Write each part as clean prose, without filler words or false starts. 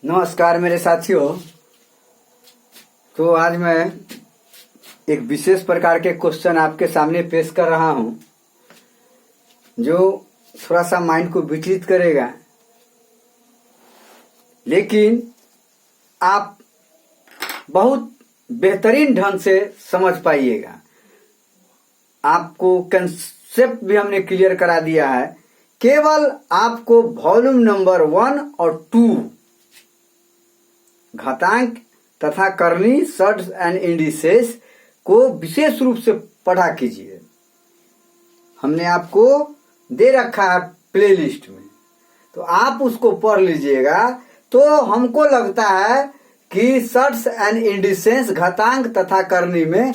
नमस्कार मेरे साथियों। तो आज मैं एक विशेष प्रकार के क्वेश्चन आपके सामने पेश कर रहा हूं जो थोड़ा सा माइंड को विचलित करेगा, लेकिन आप बहुत बेहतरीन ढंग से समझ पाइएगा। आपको कंसेप्ट भी हमने क्लियर करा दिया है। केवल आपको वॉल्यूम नंबर 1 और 2 घातांक तथा कर्ली शॉर्ट्स एंड इंडिसेस को विशेष रूप से पढ़ा कीजिए। हमने आपको दे रखा है प्लेलिस्ट में, तो आप उसको पढ़ लीजिएगा। तो हमको लगता है कि शॉर्ट्स एंड इंडिसेस घातांक तथा करनी में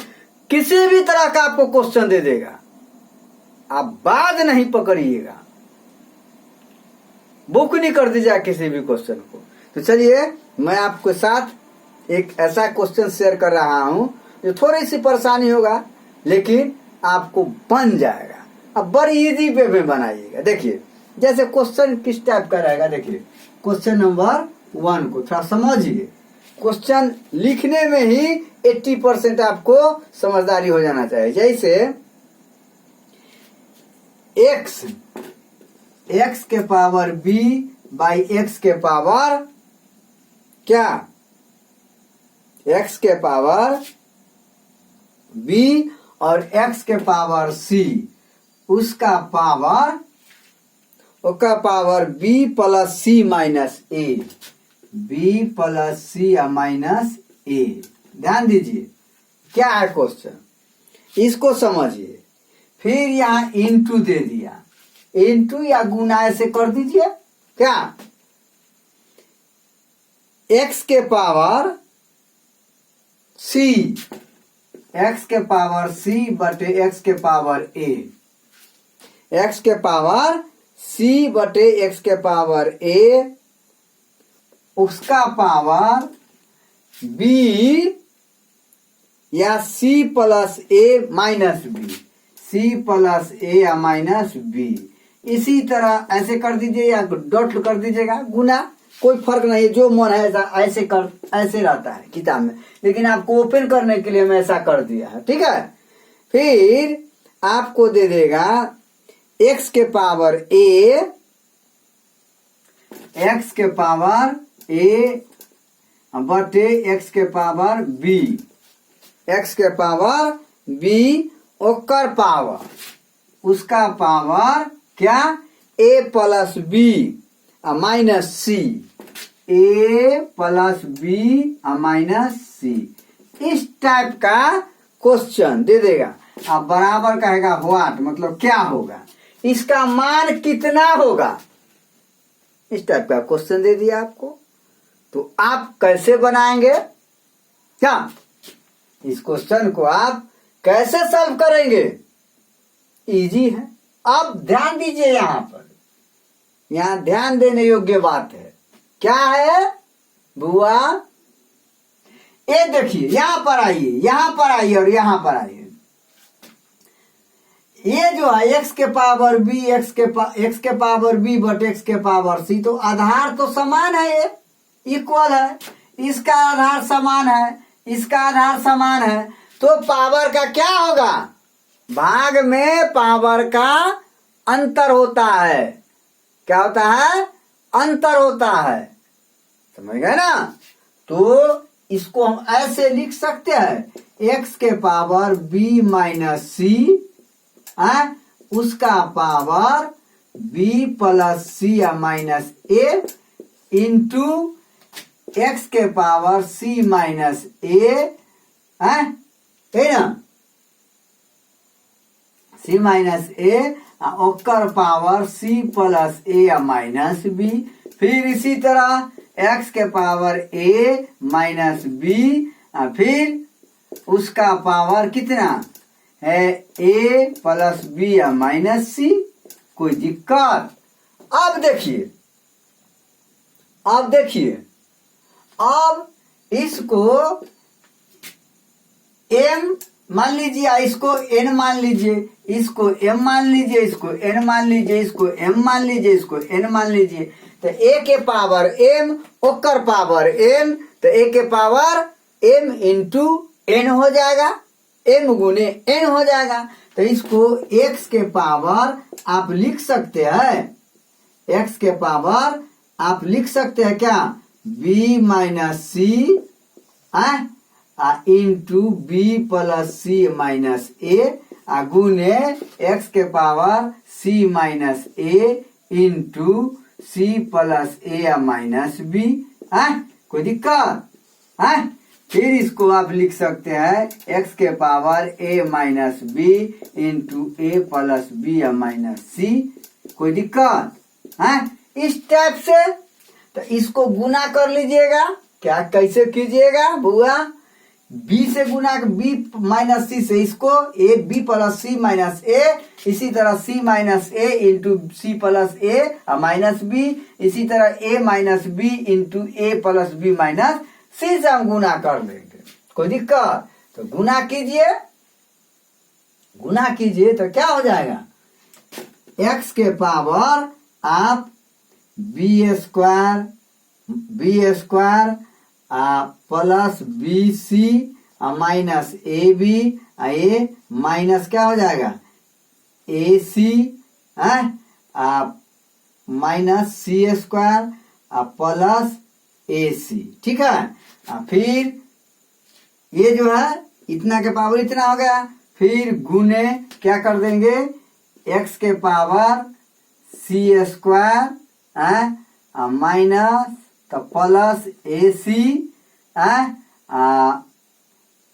किसी भी तरह का आपको क्वेश्चन दे देगा, आप बात नहीं पकड़िएगा, बुक नहीं कर दीजिएगा किसी भी क्वेश्चन को। तो चलिए मैं आपके साथ एक ऐसा क्वेश्चन शेयर कर रहा हूं जो थोड़ी सी परेशानी होगा, लेकिन आपको बन जाएगा। अब बड़ी इजी वे में बनाइएगा। देखिए जैसे क्वेश्चन किस टाइप का रहेगा। देखिए क्वेश्चन नंबर 1 को थोड़ा समझिए। क्वेश्चन लिखने में ही 80% आपको समझदारी हो जाना चाहिए। जैसे x के पावर b बाई x के पावर क्या, x के पावर b और x के पावर c, उसका power b plus c minus a, b plus c minus a। ध्यान दीजिए क्या है क्वेश्चन, इसको समझिए। फिर यहां इनटू दे दिया, इनटू या गुना ऐसे कर दीजिए। क्या, x के पावर c, x के पावर c बटे x के पावर a, x के पावर c बटे x के पावर a, उसका पावर b या c plus a minus b, c plus a या माइनस b। इसी तरह ऐसे कर दीजिए या डॉट कर दीजिएगा, गुना कोई फर्क नहीं है, जो मन है ऐसा ऐसे रहता है किताब में, लेकिन आपको ओपन करने के लिए मैं ऐसा कर दिया है। ठीक है। फिर आपको दे देगा x के पावर a, x के पावर a बटे x के पावर b, x के पावर b ओकर पावर, उसका पावर क्या, a plus b minus c, a plus b minus c। इस टाइप का क्वेश्चन दे देगा। अब बराबर कहेगा व्हाट, मतलब क्या होगा, इसका मान कितना होगा, इस टाइप का क्वेश्चन दे दिया आपको। तो आप कैसे बनाएंगे, क्या इस क्वेश्चन को आप कैसे सॉल्व करेंगे, इजी है। अब ध्यान दीजिए, यहां ध्यान देने योग्य बात है। क्या है बुआ, ये देखिए यहां पर आइए, यहां पर आइए और यहां पर आइए। ये जो है x के पावर b, x के पावर b बट x के पावर c, तो आधार तो समान है, ये इक्वल है, इसका आधार समान है, इसका आधार समान है, तो पावर का क्या होगा, भाग में पावर का अंतर होता है। क्या होता है, अंतर होता है, समझ गए ना। तो इसको हम ऐसे लिख सकते हैं, x के पावर b माइनस c, उसका power b plus c minus a into x के पावर c माइनस a, है ना, c माइनस a ओकर power c plus a minus b। फिर इसी तरह x के पावर a माइनस b, फिर उसका पावर कितना है, a plus b minus c। कोई दिक्कत। अब देखिए, अब इसको m मान लीजिए, इसको n मान लीजिए, इसको m मान लीजिए, इसको n मान लीजिए, इसको m मान लीजिए, इसको n मान लीजिए। तो a के पावर m ओकर पावर n, तो a के पावर m इंटू n हो जाएगा, m गुने n हो जाएगा। तो इसको x के पावर आप लिख सकते हैं, x के पावर आप लिख सकते हैं क्या, b माइनस सी into B plus C minus ए गुने x के पावर c माइनस ए इंटू सी प्लस ए माइनस बी। कोई दिक्कत है? फिर इसको आप लिख सकते हैं x के power a minus B into A plus B minus C. कोई दिक्कत है? इस टाइप से तो इसको गुना कर लीजिएगा। क्या कैसे कीजिएगा बुआ, b से गुना b माइनस सी से इसको a b plus C minus a, इसी तरह c minus a into C plus a minus b, इसी तरह a minus b into a plus b minus c से हम गुना कर लेंगे। कोई दिक्कत? तो गुना कीजिए, गुना कीजिए तो क्या हो जाएगा, x के पावर आप b square plus B C minus A B A minus क्या हो जाएगा A C minus C square plus A C. ठीक है, फिर ये जो है इतना के पावर इतना हो गया, फिर गुने क्या कर देंगे x के पावर सी स्क्वायर माइनस तो plus A C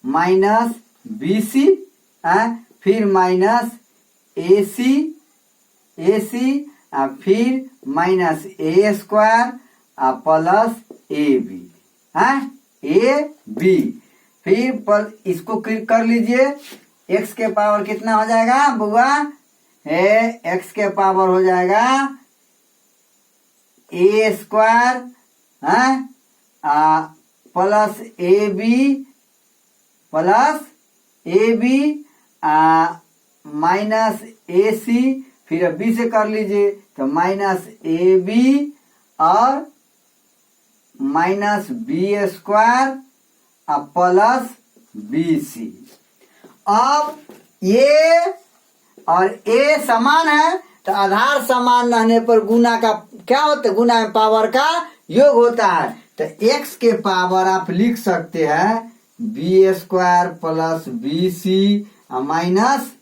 minus B C, फिर माइनस ए सी फिर minus A square plus A B A B. फिर इसको कर लीजिए, x के पावर कितना हो जाएगा बुआ, x के पावर हो जाएगा A square plus A B minus A C, फिर बी से कर लीजिए तो माइनस ए बी और minus B square plus B C. अब ये और ए समान है तो आधार समान रहने पर गुना का क्या होता है, गुना में पावर का योग होता है। तो x के पावर आप लिख सकते हैं B square plus B C minus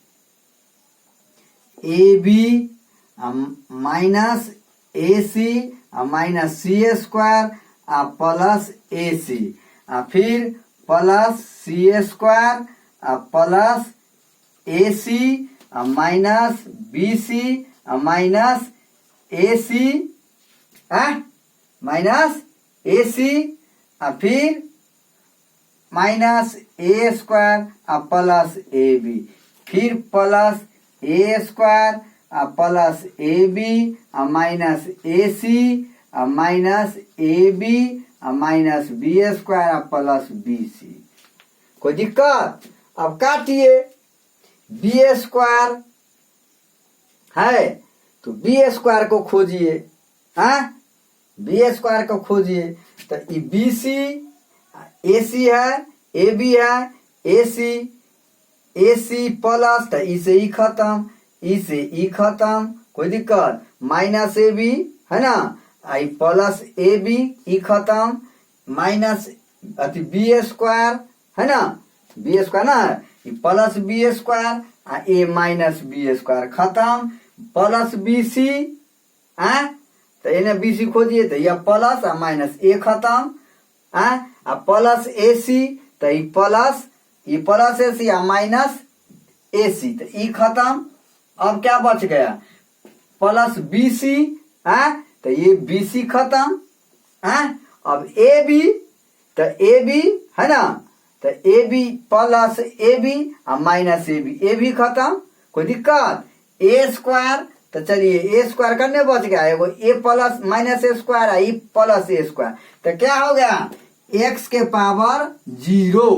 A B minus A C minus C square plus A C, फिर plus C square plus A C minus B C minus A C minus A C, फिर minus A square plus A B, फिर plus A square plus A B minus A C minus A B minus B square plus B C. कोई दिक्कत? अब काटिए, B square है तो B square को खोजिए, B square को खोजिए। तो ये बी सी ए सी है, ए बी है, ए सी प्लस तो ई से ई खत्म, ई से ई खत्म, कोई दिक्कत? माइनस ए बी है ना, आई प्लस ए बी ई खत्म, माइनस बी स्क्वायर है ना, बी स्क्वायर ना प्लस बी स्क्वायर ए माइनस बी स्क्वायर खत्म, प्लस बी सी तो इन्हें बी सी खोजिए तो यह प्लस माइनस ए खत्म, प्लस ए सी तो ये plus A C minus A सी तो ई खत्म। अब क्या बच गया, प्लस बी सी तो ये बी सी खत्म, अब ए बी तो ए बी है ना, तो A B plus A B minus A B खत्म, कोई दिक्कत? ए स्क्वायर तो चलिए ए स्क्वायर करने बच गया एगो ए plus minus A square E plus A square, तो क्या हो गया x के पावर 0,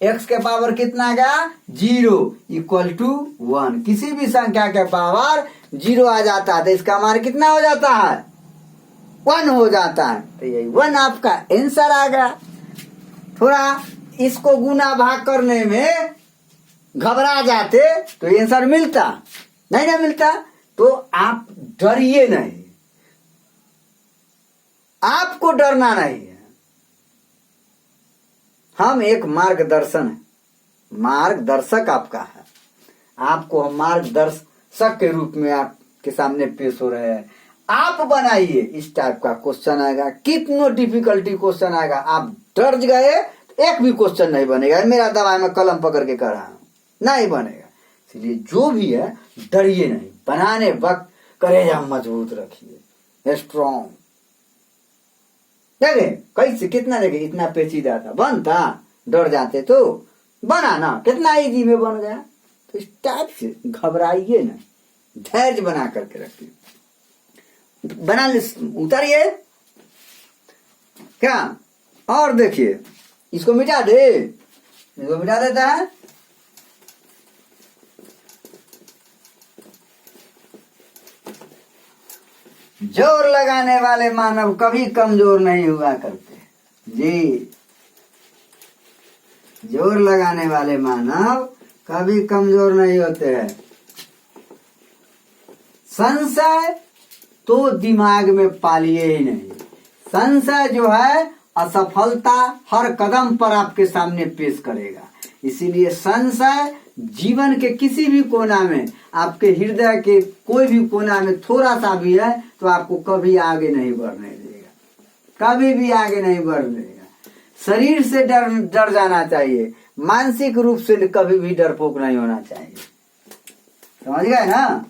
x के पावर कितना गया 0 इक्वल टू 1। किसी भी संख्या के पावर 0 आ जाता है तो इसका मान कितना हो जाता है 1 हो जाता है, तो यही 1 आपका आंसर आ गया। थोड़ा इसको गुना भाग करने में घबरा जाते तो आंसर मिलता नहीं, ना मिलता। तो आप डरिए नहीं, आपको डरना नहीं है। हम एक मार्गदर्शक आपका है, आपको हम मार्गदर्शक के रूप में आपके सामने पेश हो रहे हैं। आप बनाइए, इस टाइप का क्वेश्चन आएगा, कितनो डिफिकल्टी क्वेश्चन आएगा, आप डर गए तो एक भी क्वेश्चन नहीं बनेगा। मेरा दवा मैं कलम पकड़ के कर रहा हूं, नहीं बनेगा। इसलिए जो भी है डरिए नहीं, बनाने वक्त कलेजा मजबूत रखिए, स्ट्रॉन्ग। देखे कैसे, कितना देखे, इतना पेचीदा था, बनता, डर जाते तो बनाना कितना इजी में बन गया। तो इस टाइप से घबराइए ना, धैर्य बना करके रखिए, बना ले, उतारिए क्या। और देखिए, इसको मिटा दे, इसको मिटा देता है। जोर लगाने वाले मानव कभी कमजोर नहीं हुआ करते जी। जोर लगाने वाले मानव कभी कमजोर नहीं होते हैं। संशय तो दिमाग में पालिए ही नहीं। संशय जो है असफलता हर कदम पर आपके सामने पेश करेगा। इसीलिए संशय जीवन के किसी भी कोना में, आपके हृदय के कोई भी कोना में थोड़ा सा भी है तो आपको कभी आगे नहीं बढ़ने देगा, कभी भी आगे नहीं बढ़ने देगा। शरीर से डर जाना चाहिए, मानसिक रूप से कभी भी डरपोक नहीं होना चाहिए। समझ गए ना।